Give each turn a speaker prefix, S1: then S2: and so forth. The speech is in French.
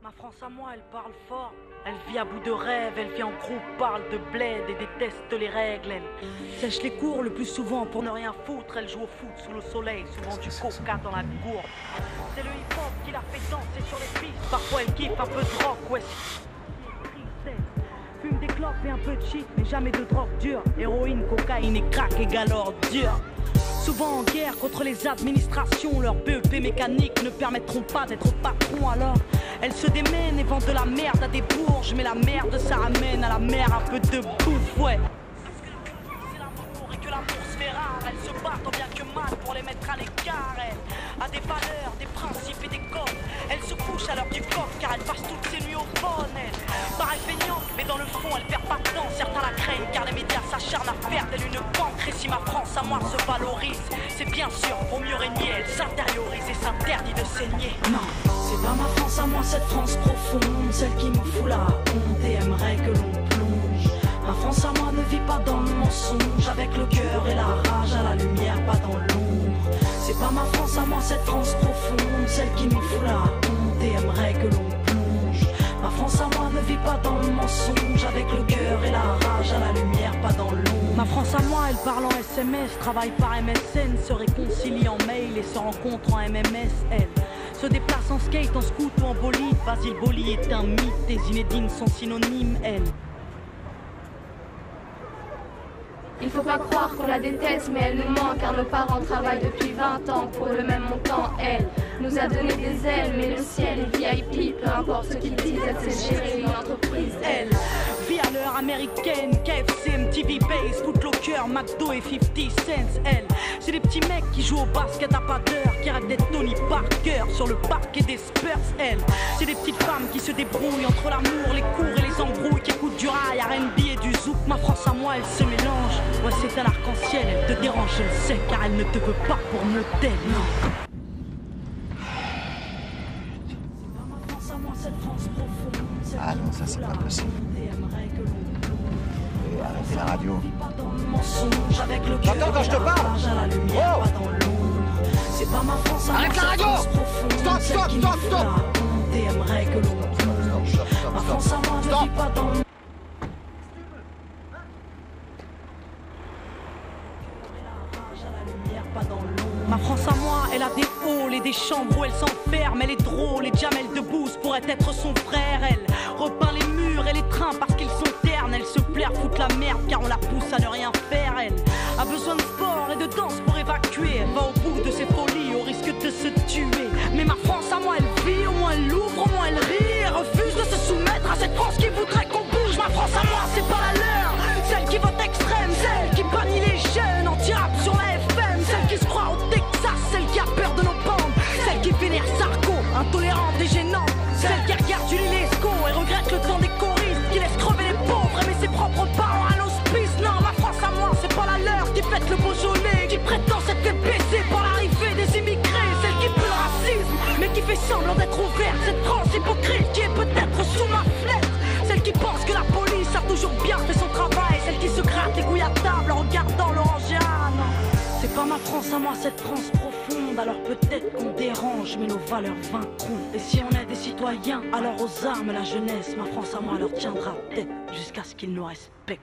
S1: Ma France à moi, elle parle fort. Elle vit à bout de rêve, elle vit en groupe, parle de bled et déteste les règles. Elle sèche les cours le plus souvent pour ne rien foutre. Elle joue au foot sous le soleil, souvent du coca dans la gourde. C'est le hip-hop qui la fait danser sur les pistes. Parfois elle kiffe un peu de rock, ouais. Fume des clopes et un peu de shit, mais jamais de drogue dure. Héroïne, cocaïne et crack égale ordure. Souvent en guerre contre les administrations, leurs BEP mécaniques ne permettront pas d'être patron. Alors elles se démènent et vendent de la merde à des bourges, mais la merde ça ramène à la mer un peu de bouffe, ouais. Parce que c'est l'amour et que l'amour se fait rare. Elles se battent tant bien que mal pour les mettre à l'écart. Elles a des valeurs, des principes et des codes. Elles se couchent à l'heure du coq car elles passent toutes ses nuits au phone. Elles paraissent feignantes, mais dans le fond elles perdent pas de temps. Certains la craignent car les médias s'acharnent à faire d'elle une banque. Et si ma France à moi se valorise, c'est bien sûr pour mieux régner. Elle s'intériorise et s'interdit de saigner. Non, c'est pas ma France à moi, cette France profonde, celle qui nous fout la honte et aimerait que l'on plonge. Ma France à moi ne vit pas dans le mensonge, avec le cœur et la rage à la lumière, pas dans l'ombre. C'est pas ma France à moi, cette France profonde, celle qui nous fout la honte et aimerait que l'on plonge. Ma France à moi ne vit pas dans le mensonge, avec le cœur et la rage à la lumière, pas dans l'ombre. Ma France à moi, elle parle en SMS, travaille par MSN, se réconcilie en mail et se rencontre en MMS, elle se déplace en skate, en scoot ou en bolide. Basile Boli est un mythe, et Zinedine sont synonymes, elle.
S2: Il faut pas croire qu'on la déteste, mais elle nous manque, car nos parents travaillent depuis 20 ans pour le même montant. Elle nous a donné des ailes, mais le ciel est VIP, peu importe ce qu'ils disent, elle sait gérer une entreprise.
S1: Elle vit à l'heure américaine, KFC, MTV Base, Footlocker, McDo et 50 cents. Elle, c'est des petits mecs qui jouent au basket à pas d'heure, qui rêvent d'être Tony Parker sur le parquet des Spurs. Elle, c'est des petites femmes qui se débrouillent entre l'amour, les cours et les embrouilles, qui écoutent du rail, R&B et du zouk. Ma France à moi, elle se mélange. Ouais, c'est un arc-en-ciel, elle te dérange, je le sais, car elle ne te veut pas pour me taire, non.
S3: Ah non, ça c'est pas possible. Et arrêtez la radio.
S4: J'entends quand je te parle. Oh. Arrête la radio. Stop, stop, stop, stop. Stop.
S1: Ma France à moi, elle a des halls et des chambres où elle s'enferme. Elle est drôle et Jamel Debbouze pourrait être son frère. Elle repeint les murs et les trains parce qu'ils sont ternes. Elle se plaire, foutre la merde car on la pousse à ne rien faire. Elle a besoin de sport et de danse pour évacuer. Elle va au bout de ses folies au risque de se tuer. Mais ma France à moi, elle vit, au moins elle l'ouvre, au moins elle rit. Elle refuse de se soumettre à cette France qui voudrait qu'on bouge. Ma France à moi, c'est pas la leur, celle qui vote extrême, celle qui bannit les jeunes, anti-rap sur la FM, celle qui se croit au Texas, celle qui a peur de nos bandes, celle qui vénère Sarko, intolérante et gênante, celle qui regarde Julie Lescaut et regrette le temps des choristes, qui laisse crever les pauvres, aimer ses propres parents à l'hospice. Non, ma France à moi, c'est pas la leur, qui pète le Beaujolais, qui prétend s'être fait baisser par l'arrivée des immigrés, celle qui pue le racisme, mais qui fait semblant d'être ouverte, cette France hypocrite qui est peut-être sous ma fenêtre, celle qui pense que la police a toujours bien fait son travail, celle qui se gratte les couilles à table en regardant l'Orangea. Non, c'est pas ma France à moi, cette France profonde. Alors peut-être qu'on dérange, mais nos valeurs vaincront. Et si on est des citoyens, alors aux armes la jeunesse. Ma France à moi leur tiendra tête jusqu'à ce qu'ils nous respectent.